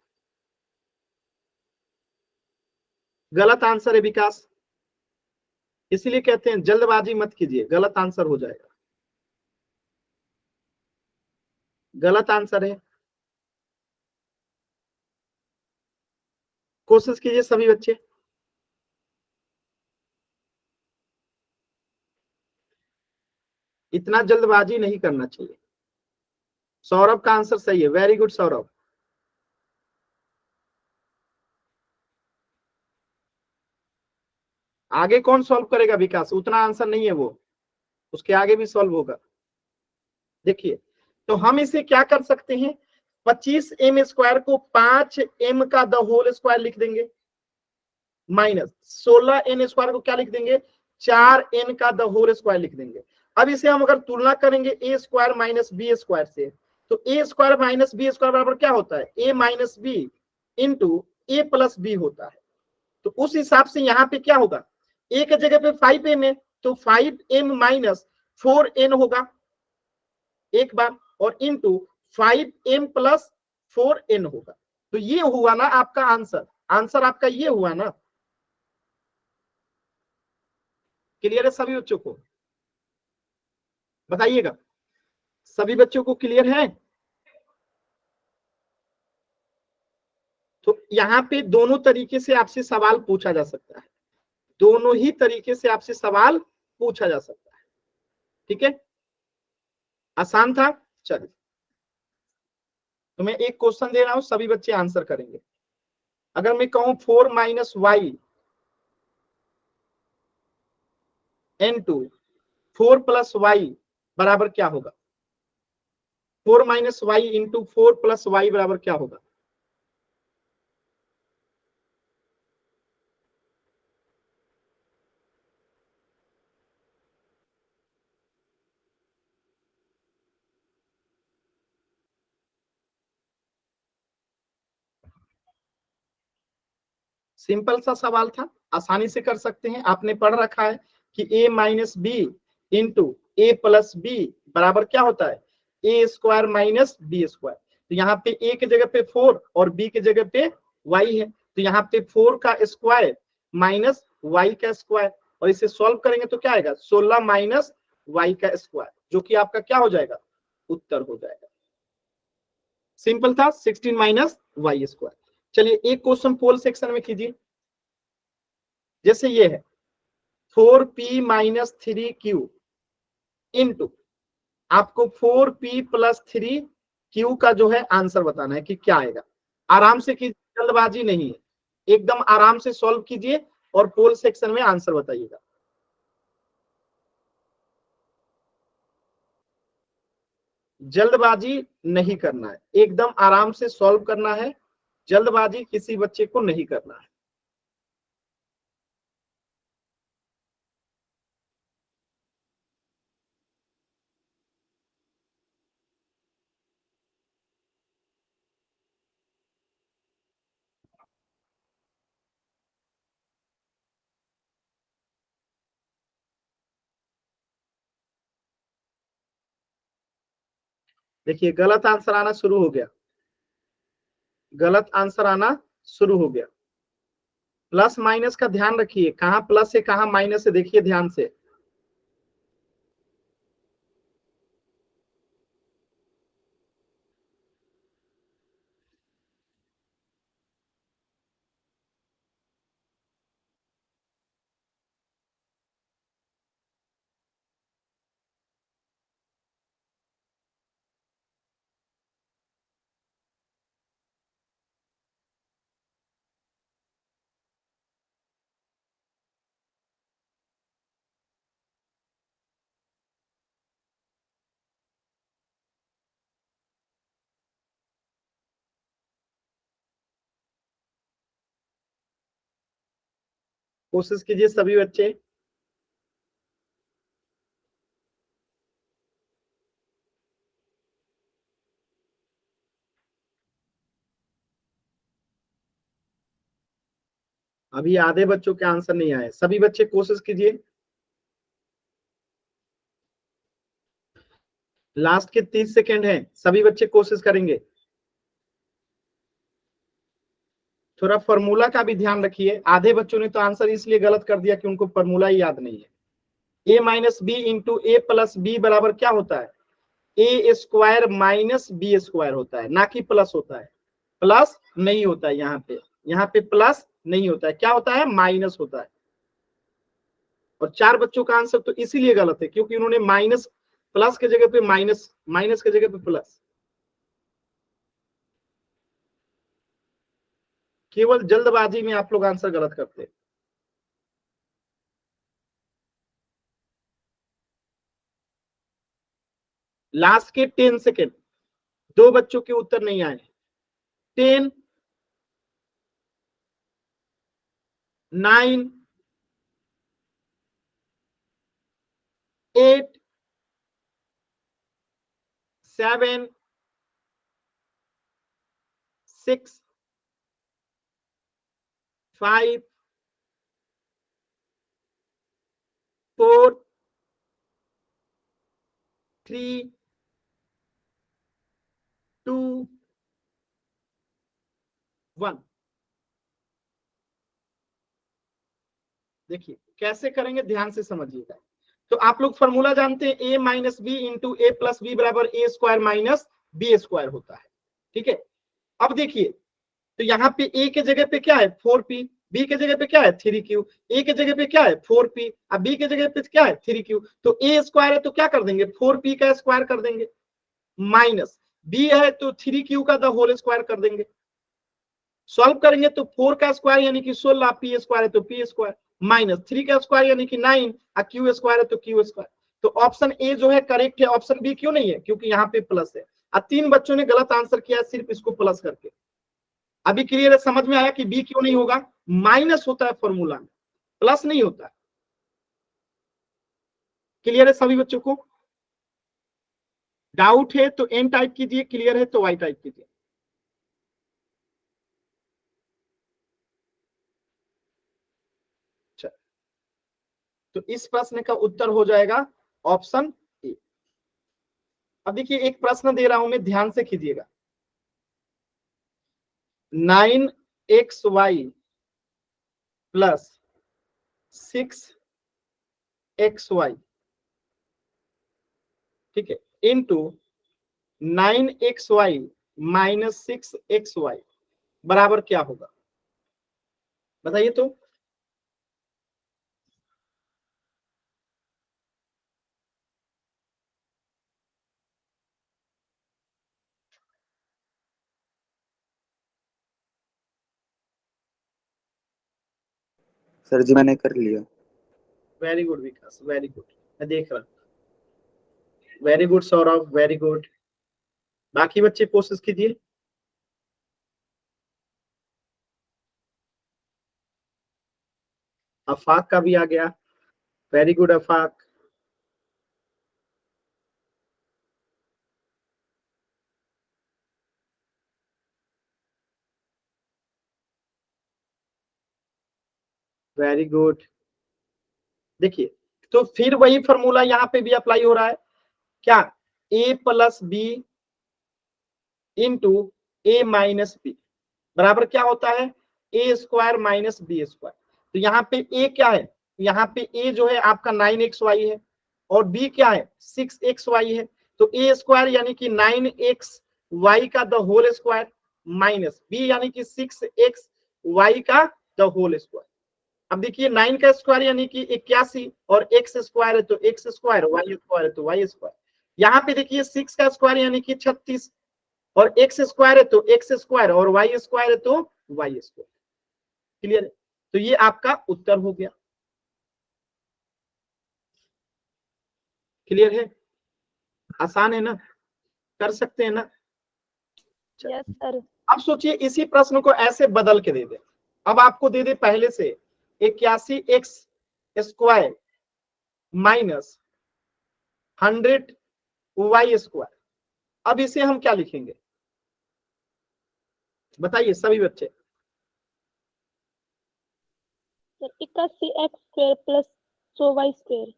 गलत आंसर है विकास, इसीलिए कहते हैं जल्दबाजी मत कीजिए, गलत आंसर हो जाएगा। गलत आंसर है, कोशिश कीजिए सभी बच्चे। इतना जल्दबाजी नहीं करना चाहिए। सौरभ का आंसर सही है, वेरी गुड सौरभ। आगे कौन सॉल्व करेगा विकास? उतना आंसर नहीं है वो, उसके आगे भी सॉल्व होगा। देखिए, तो हम इसे क्या कर सकते हैं, 25 एम स्क्वायर को 5 एम का द होल स्क्वायर लिख देंगे, माइनस 16 एन स्क्वायर को क्या लिख देंगे, 4 एन का द होल स्क्वायर लिख देंगे। अब इसे हम अगर तुलना करेंगे ए स्क्वायर माइनस बी स्क्वायर से, तो ए स्क्वायर माइनस बी स्क्वायर बराबर क्या होता है, A minus B into A plus B होता है। तो उस हिसाब से यहाँ पे क्या होगा, ए के जगह पे 5m है, तो 5m माइनस 4n होगा एक बार, और इंटू 5m प्लस 4n होगा। तो ये हुआ ना आपका आंसर, आंसर आपका ये हुआ ना। क्लियर है सभी बच्चों को? बताइएगा, सभी बच्चों को क्लियर है? तो यहाँ पे दोनों तरीके से आपसे सवाल पूछा जा सकता है, दोनों ही तरीके से आपसे सवाल पूछा जा सकता है। ठीक है, आसान था। चलिए, तो मैं एक क्वेश्चन दे रहा हूं, सभी बच्चे आंसर करेंगे। अगर मैं कहूं 4 minus Y into 4 plus Y बराबर क्या होगा? 4 minus Y into 4 plus Y बराबर क्या होगा? सिंपल सा सवाल था, आसानी से कर सकते हैं। आपने पढ़ रखा है कि a minus B into A plus B बराबर क्या होता है, A square minus B square. तो यहाँ पे a की जगह पे 4 और b की जगह पे y है, तो यहाँ पे 4 का स्क्वायर माइनस y का स्क्वायर, और इसे सॉल्व करेंगे तो क्या आएगा, 16 माइनस y का स्क्वायर, जो कि आपका क्या हो जाएगा, उत्तर हो जाएगा। सिंपल था, 16 माइनस वाई स्क्वायर। चलिए एक क्वेश्चन पोल सेक्शन में कीजिए। जैसे ये है 4p माइनस 3q इंटू, आपको 4p प्लस 3q का जो है आंसर बताना है कि क्या आएगा। आराम से कीजिए, जल्दबाजी नहीं है, एकदम आराम से सॉल्व कीजिए और पोल सेक्शन में आंसर बताइएगा। जल्दबाजी नहीं करना है, एकदम आराम से सॉल्व करना है, जल्दबाजी किसी बच्चे को नहीं करना है। देखिए गलत आंसर आना शुरू हो गया, गलत आंसर आना शुरू हो गया। प्लस माइनस का ध्यान रखिए, कहां प्लस है कहां माइनस है, देखिए ध्यान से। कोशिश कीजिए सभी बच्चे। अभी आधे बच्चों के आंसर नहीं आए, सभी बच्चे कोशिश कीजिए। लास्ट के 30 सेकेंड हैं, सभी बच्चे कोशिश करेंगे। थोड़ा फॉर्मूला का भी ध्यान रखिए, आधे बच्चों ने तो आंसर इसलिए गलत कर दिया कि उनको फॉर्मूला ही याद नहीं है। A minus B into A plus B बराबर क्या होता है? A square minus B square होता है, ना कि प्लस होता है। प्लस नहीं होता है यहाँ पे प्लस नहीं होता है, क्या होता है? माइनस होता है। और 4 बच्चों का आंसर तो इसीलिए गलत है क्योंकि उन्होंने माइनस, प्लस के जगह पे माइनस, माइनस के जगह पे प्लस। केवल जल्दबाजी में आप लोग आंसर गलत करते हैं। लास्ट के 10 सेकेंड, 2 बच्चों के उत्तर नहीं आए। 10, 9, 8, 7, 6, 5, 4, 3, 2, 1। देखिए कैसे करेंगे, ध्यान से समझिएगा। तो आप लोग फॉर्मूला जानते हैं, ए minus B into A plus B बराबर A square minus B square होता है। ठीक है, अब देखिए, तो यहाँ पे ए के जगह पे क्या है? 4p, बी के जगह पे क्या है? 3q, ए के जगह पे क्या है? 4p, अब बी के जगह पे क्या है? 3q। तो ए स्क्वायर है तो क्या कर देंगे? 4p का स्क्वायर कर देंगे, माइनस बी है तो 3q का द होल स्क्वायर कर देंगे। सॉल्व करेंगे तो 4 का स्क्वायर यानी कि 16, पी स्क्वायर है तो पी स्क्वायर, माइनस 3 का स्क्वायर यानी कि 9, और क्यू स्क्वायर है तो क्यू स्क्वायर। तो ऑप्शन ए जो है करेक्ट है, ऑप्शन बी क्यों नहीं है? क्योंकि यहाँ पे प्लस है। अब 3 बच्चों ने गलत आंसर किया सिर्फ इसको प्लस करके। अभी क्लियर है, समझ में आया कि बी क्यों नहीं होगा? माइनस होता है फॉर्मूला में, प्लस नहीं होता। क्लियर है सभी बच्चों को? डाउट है तो एन टाइप कीजिए, क्लियर है तो वाई टाइप कीजिए। तो इस प्रश्न का उत्तर हो जाएगा ऑप्शन ए। अब देखिए एक प्रश्न दे रहा हूं मैं, ध्यान से कीजिएगा। 9xy प्लस 6xy, ठीक है, इंटू 9xy माइनस 6xy बराबर क्या होगा? बताइए तो। सर जी मैंने कर लिया। वेरी गुड विकास, वेरी गुड, मैं देख रहा हूं। Very good Saurabh, very good. बाकी बच्चे कोशिश कीजिए। अफाक का भी आ गया, very good Afaq. Very good. देखिए, तो फिर वही फॉर्मूला यहाँ पे भी अप्लाई हो रहा है, क्या? a plus B into A minus B बराबर क्या होता है? A square minus B square. तो यहाँ पे a क्या है? यहाँ पे a जो है आपका 9xy है, और b क्या है? 6xy है। तो a स्क्वायर यानी कि 9xy का the whole square, minus b यानी कि 6xy का द होल स्क्वायर। अब देखिए 9 का स्क्वायर यानी कि 81, और x स्क्वायर है तो x स्क्वायर, y स्क्वायर है तो y स्क्वायर। यहाँ पे देखिए 6 का स्क्वायर यानी कि 36, और x स्क्वायर है तो x स्क्वायर, और y स्क्वायर है तो y स्क्वायर। क्लियर है? तो ये आपका उत्तर हो गया। क्लियर है? आसान है ना? कर सकते हैं ना? Yes sir. अब सोचिए इसी प्रश्न को ऐसे बदल के दे दे। अब आपको दे दे पहले से 81x square minus 100y square. अब इसे हम क्या लिखेंगे बताइए सभी बच्चे। Sir 81x square plus 100y square.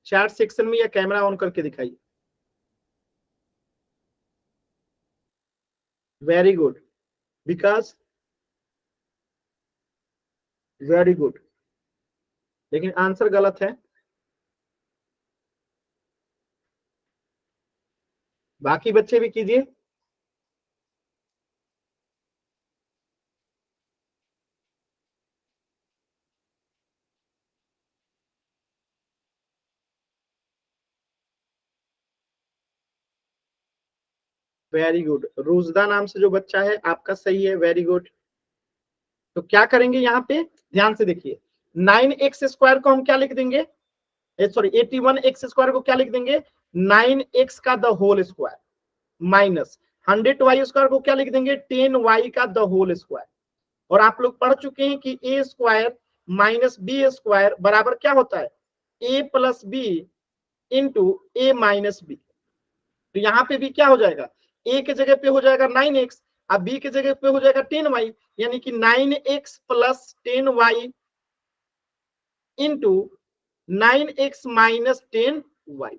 Chat section में या कैमरा ऑन करके दिखाइए। वेरी गुड विकास, वेरी गुड, लेकिन आंसर गलत है। बाकी बच्चे भी कीजिए। वेरी गुड, रुजदा नाम से जो बच्चा है आपका सही है, वेरी गुड। तो क्या करेंगे यहाँ पे, ध्यान से देखिए, 9x स्क्वायर को हम क्या लिख देंगे, सॉरी 81x स्क्वायर को क्या लिख देंगे, 9x का the whole square minus 100y square को क्या लिख देंगे, 10y का द होल स्क्वायर। और आप लोग पढ़ चुके हैं कि a square minus B square बराबर क्या होता है, a plus B into A minus B. तो यहाँ पे भी क्या हो जाएगा, a के जगह पे हो जाएगा 9x, अब b के जगह पे हो जाएगा 10y, यानी कि 9x plus 10y into 9x minus 10y।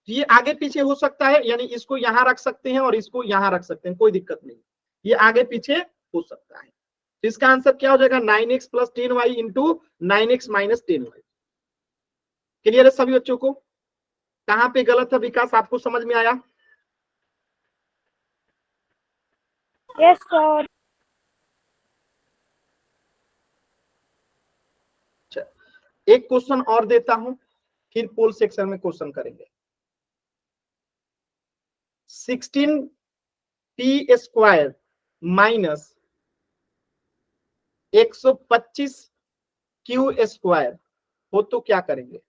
ये आगे पीछे हो सकता है, यानी इसको यहां रख सकते हैं और इसको यहां रख सकते हैं, कोई दिक्कत नहीं, ये आगे पीछे हो सकता है। तो इसका आंसर क्या हो जाएगा, 9x plus 10y into 9x minus 10y। Clear है सभी बच्चों को, कहां पे गलत है विकास आपको समझ में आया। Yes sir. एक क्वेश्चन और देता हूं, फिर पोल सेक्शन में क्वेश्चन करेंगे। 16p square minus 125q square हो तो क्या करेंगे।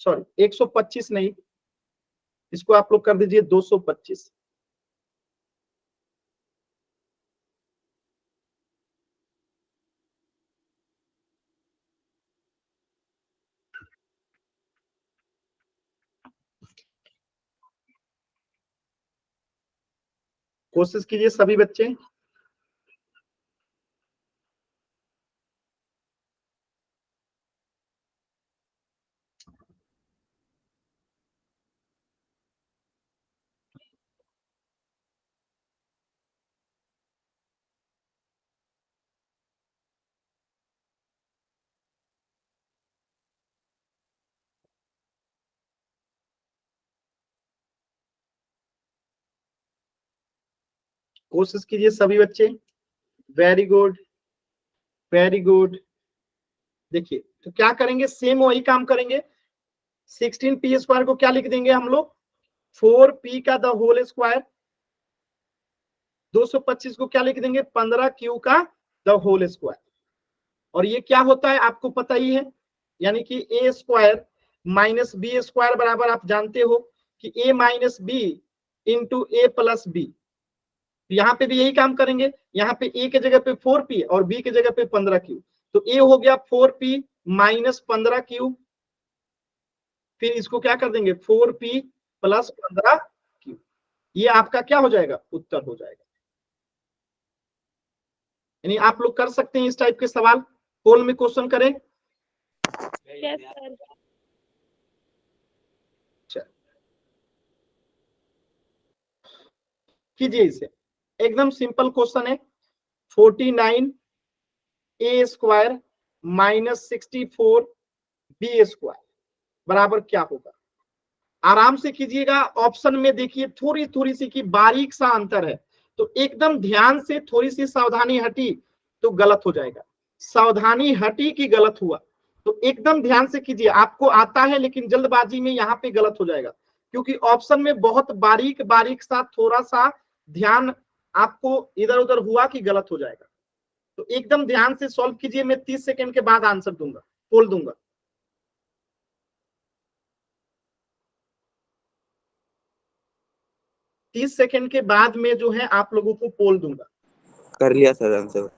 सॉरी 125 नहीं, इसको आप लोग कर दीजिए 225। कोशिश कीजिए सभी बच्चे। कोशिश कीजिए सभी बच्चे, वेरी गुड, वेरी गुड। देखिए तो क्या करेंगे, सेम वही काम करेंगे। 16p स्क्वायर को क्या लिख देंगे हम लोग, 4p का द होल स्क्वायर। 225 को क्या लिख देंगे, 15q का द होल स्क्वायर। और ये क्या होता है आपको पता ही है, यानी कि a square minus B square बराबर आप जानते हो कि a minus B into A plus B. यहाँ पे भी यही काम करेंगे, यहाँ पे a के जगह पे 4p और b के जगह पे 15q। तो a हो गया 4p माइनस 15q, फिर इसको क्या कर देंगे 4p प्लस 15q। ये आपका क्या हो जाएगा, उत्तर हो जाएगा। यानी आप लोग कर सकते हैं इस टाइप के सवाल, पोल में क्वेश्चन करें। Yes sir. कीजिए इसे, एकदम सिंपल क्वेश्चन है। 49 ए स्क्वायर माइनस 64 बी स्क्वायर बराबर क्या होगा। आराम से कीजिएगा, ऑप्शन में देखिए थोड़ी थोड़ी सी की बारीक सा अंतर है, तो एकदम ध्यान से, थोड़ी सी सावधानी हटी तो गलत हो जाएगा, सावधानी हटी कि गलत हुआ। तो एकदम ध्यान से कीजिए, आपको आता है लेकिन जल्दबाजी में यहाँ पे गलत हो जाएगा, क्योंकि ऑप्शन में बहुत बारीक बारीक सा थोड़ा सा ध्यान आपको इधर उधर हुआ कि गलत हो जाएगा। तो एकदम ध्यान से सॉल्व कीजिए, मैं 30 सेकंड के बाद आंसर दूंगा, बोल दूंगा। 30 सेकंड के बाद में जो है आप लोगों को पोल दूंगा। कर लिया सर आंसर।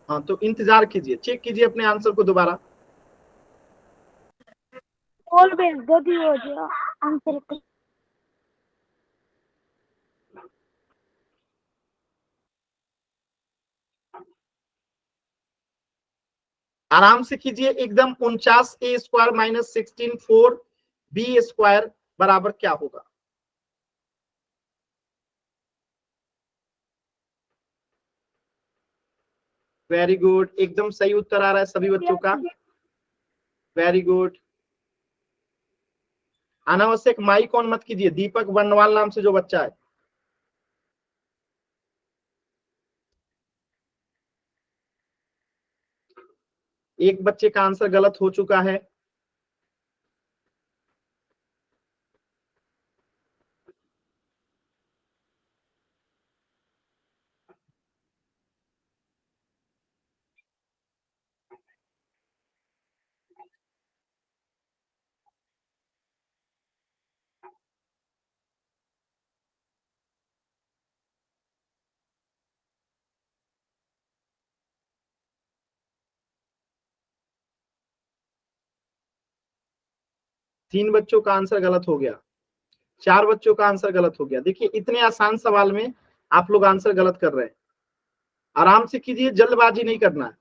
हाँ, तो इंतजार कीजिए, चेक कीजिए अपने आंसर को दोबारा। पोल भेज दो भी हो गया आंसर पे। आराम से कीजिए एकदम। 49a² माइनस 16 4b² बराबर क्या होगा? वेरी गुड, एकदम सही उत्तर आ रहा है सभी बच्चों का। Very good. अनावश्यक माइक ऑन मत कीजिए। दीपक बनवाल नाम से जो बच्चा है, एक बच्चे का आंसर गलत हो चुका है। तीन बच्चों का आंसर गलत हो गया, चार बच्चों का आंसर गलत हो गया। देखिए इतने आसान सवाल में आप लोग आंसर गलत कर रहे हैं। आराम से कीजिए, जल्दबाजी नहीं करना है,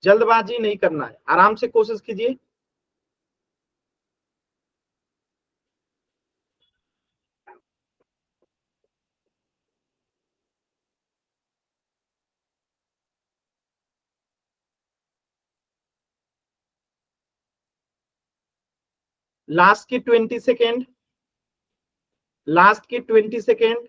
जल्दबाजी नहीं करना है, आराम से कोशिश कीजिए। लास्ट के 20 सेकेंड, लास्ट के 20 सेकेंड।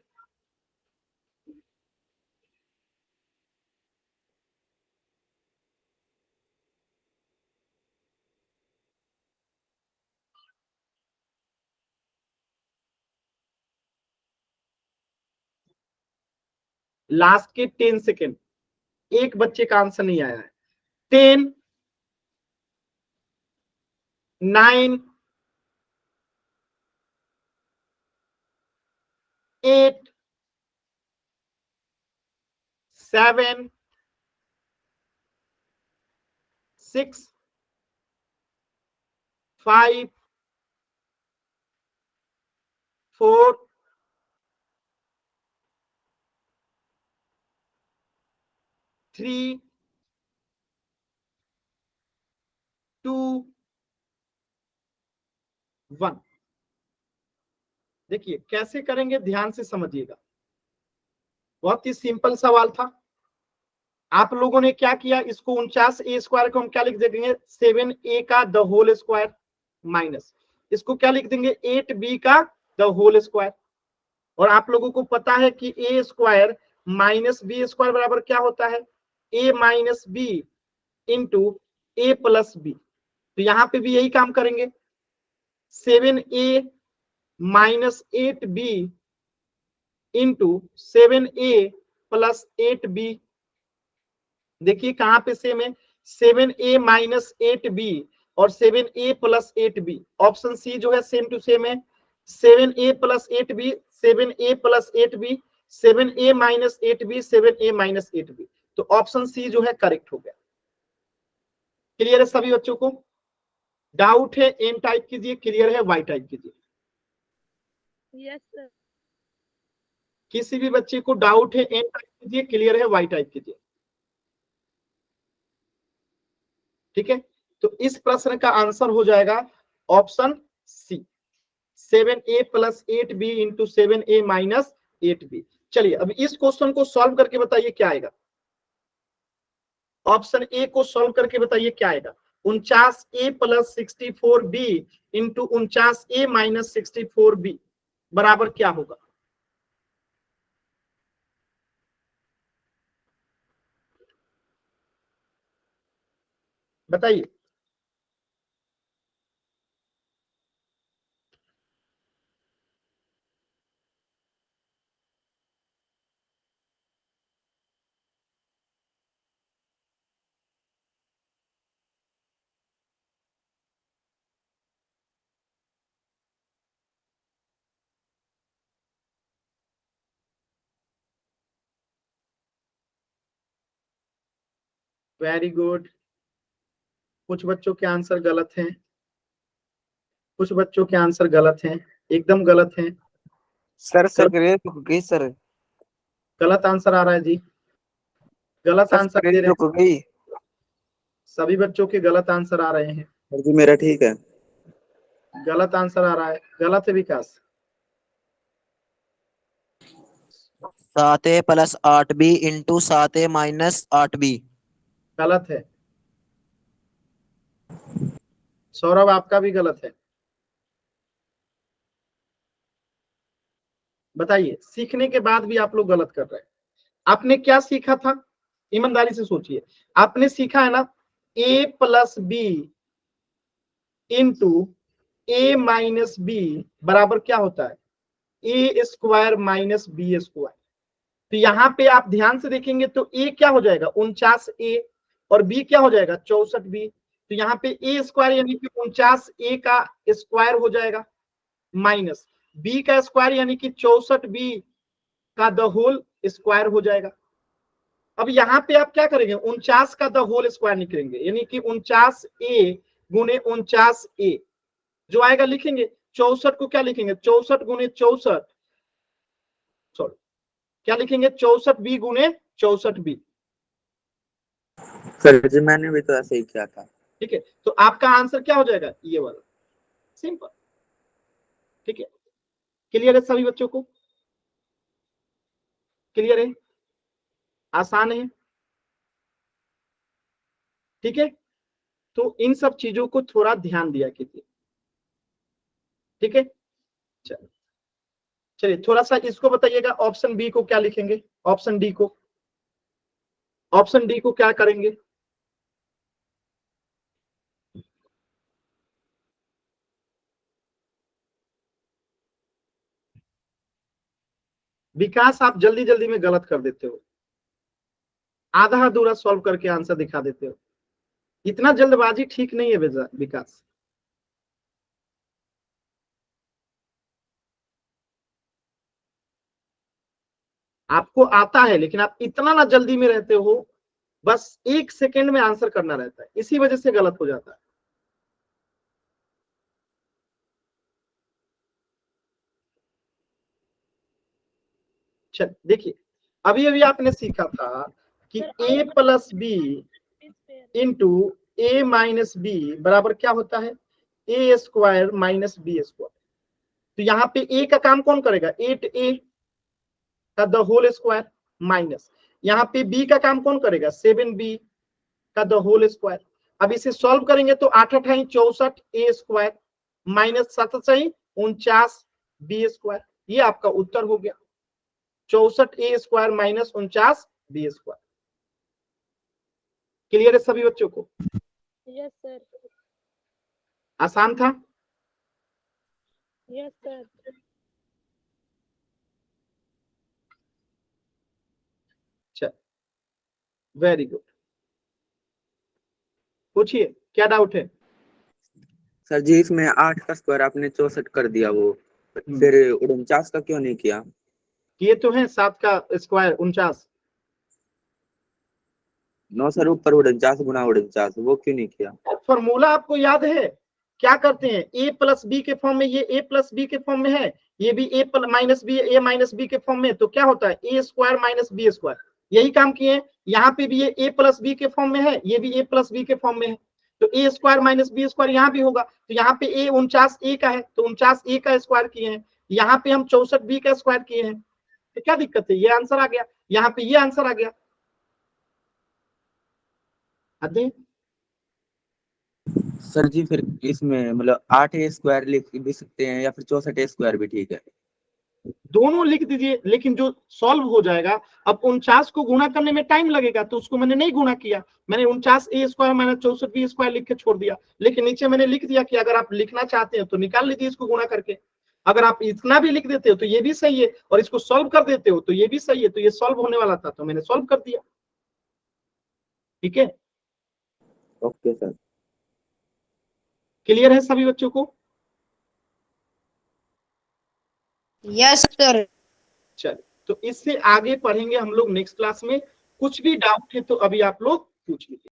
लास्ट के 10 सेकेंड। एक बच्चे का आंसर नहीं आया है। 10 9 8 7 6 5 4 3 2 1। देखिए कैसे करेंगे, ध्यान से समझिएगा। बहुत ही सिंपल सवाल था। आप लोगों ने क्या किया, इसको 49a² को हम क्या लिख देंगे, 7a का द होल स्क्वायर माइनस इसको क्या लिख देंगे, 8b का द होल स्क्वायर। और आप लोगों को पता है कि a² माइनस b² बराबर क्या होता है, a minus B into a plus B. तो यहां पे भी यही काम करेंगे, 7a minus 8b into 7a plus 8b। देखिए कहां पे सेम है, 7a माइनस 8b और 7a plus 8b। Option C जो है सेम टू सेम है, 7a plus 8b 7a plus 8b 7a minus 8b 7a minus 8b। तो option C जो है करेक्ट हो गया। क्लियर है सभी बच्चों को? डाउट है एन टाइप कीजिए, क्लियर है वाई टाइप कीजिए। Yes sir. किसी भी बच्चे को डाउट है एन टाइप कीजिए, क्लियर है वाई टाइप कीजिए। ठीक है, तो इस प्रश्न का आंसर हो जाएगा option C, 7a plus 8b into 7a minus 8b। चलिए अब इस क्वेश्चन को सॉल्व करके बताइए क्या आएगा। ऑप्शन ए को सॉल्व करके बताइए क्या आएगा, 49a plus 64b into 49a minus 64b बराबर क्या होगा। बताइए। Very good. कुछ बच्चों के आंसर गलत हैं, कुछ बच्चों के आंसर गलत हैं, एकदम गलत हैं। सर स्क्रीन रुक गई सर। गलत आंसर आ रहा है जी, गलत सर आंसर दे स्क्रीन रहे रुक हैं, गई। सभी बच्चों के गलत आंसर आ रहे हैं। सर जी मेरा ठीक है। गलत आंसर आ रहा है, गलत है विकास। 7a + 8b into 7a - 8b। गलत है। सौरभ आपका भी गलत है। बताइए, सीखने के बाद भी आप लोग गलत कर रहे हैं। आपने क्या सीखा था, ईमानदारी से सोचिए। आपने सीखा है ना a + b into a - b बराबर क्या होता है, a² - b²। तो यहाँ पे आप ध्यान से देखेंगे तो a क्या हो जाएगा 49a और b क्या हो जाएगा 64b। तो यहाँ पे a² यानी कि 49a का स्क्वायर हो जाएगा माइनस b का स्क्वायर यानी कि 64b का द होल स्क्वायर हो जाएगा। अब यहाँ पे आप क्या करेंगे 49 का द होल स्क्वायर निकलेंगे यानी कि 49a गुने 49a जो आएगा लिखेंगे। 64 को क्या लिखेंगे 64 गुने 64, सॉरी क्या लिखेंगे 64b गुने 64b। सर जी मैंने भी तो ऐसे ही किया था। ठीक है, तो आपका आंसर क्या हो जाएगा ये वाला, सिंपल। ठीक है, क्लियर है सभी बच्चों को, क्लियर है, आसान है। ठीक है, तो इन सब चीजों को थोड़ा ध्यान दिया कीजिए। ठीक है, चलिए चलिए थोड़ा सा इसको बताइएगा, ऑप्शन बी को क्या लिखेंगे, ऑप्शन डी को, ऑप्शन डी को क्या करेंगे। विकास आप जल्दी जल्दी में गलत कर देते हो, आधा अधूरा सॉल्व करके आंसर दिखा देते हो, इतना जल्दबाजी ठीक नहीं है विकास। आपको आता है लेकिन आप इतना ना जल्दी में रहते हो, बस 1 सेकेंड में आंसर करना रहता है, इसी वजह से गलत हो जाता है। चल देखिए, अभी अभी आपने सीखा था कि a + b into a - b बराबर क्या होता है a² - b²। तो यहाँ पे a का काम कौन करेगा 8a का द होल स्क्वायर माइनस यहाँ पे b का काम कौन करेगा 7b का द होल स्क्वायर। अब इसे सॉल्व करेंगे तो 8 × 8 = 64a² माइनस 7 × 49 b²। ये आपका उत्तर हो गया 64a² माइनस 49 b²। क्लियर है सभी बच्चों को, यस सर, आसान था। Yes sir. चल वेरी गुड, पूछिए क्या डाउट है। सर जी इसमें 8 का स्क्वायर आपने 64 कर दिया, वो फिर 49 का क्यों नहीं किया। ये तो है 7 का स्क्वायर 49। नो सर, ऊपर 49 गुना 49, वो क्यों नहीं किया। फॉर्मूला आपको याद है, क्या करते हैं a + b के फॉर्म में, ये a + b के फॉर्म में है, ये भी a - b a - b के फॉर्म में, तो क्या होता है a² - b²। यही काम किए, यहाँ पे भी ये a + b के फॉर्म में है, ये भी a + b के फॉर्म में है, तो a² - b² यहाँ भी होगा। तो यहाँ पे a 49a का है तो 49a का स्क्वायर किए हैं, यहाँ पे हम 64b का स्क्वायर किए हैं, तो क्या दिक्कत है, ये आंसर आ गया, यहाँ पे ये आंसर आ गया। अध्ययन सर जी फिर इसमें मतलब 8a² लिख भी सकते हैं या फिर 64a² भी ठीक है। दोनों लिख दीजिए, लेकिन जो सॉल्व हो जाएगा, अब 49 को गुणा करने में टाइम लगेगा तो उसको मैंने नहीं गुणा किया, मैंने 49a² - 64b² लिख के छोड़ दिया, लेकिन नीचे मैंने लिख दिया कि अगर आप लिखना चाहते हैं तो निकाल लीजिए इसको गुणा करके। अगर आप इतना भी लिख देते हो तो ये भी सही है, और इसको सॉल्व कर देते हो तो ये भी सही है, तो ये सॉल्व होने वाला था तो मैंने सॉल्व कर दिया। ठीक है, ओके सर। क्लियर है सभी बच्चों को। Yes sir. चलिए, तो इससे आगे पढ़ेंगे हम लोग नेक्स्ट क्लास में, कुछ भी डाउट है तो अभी आप लोग पूछ लीजिए।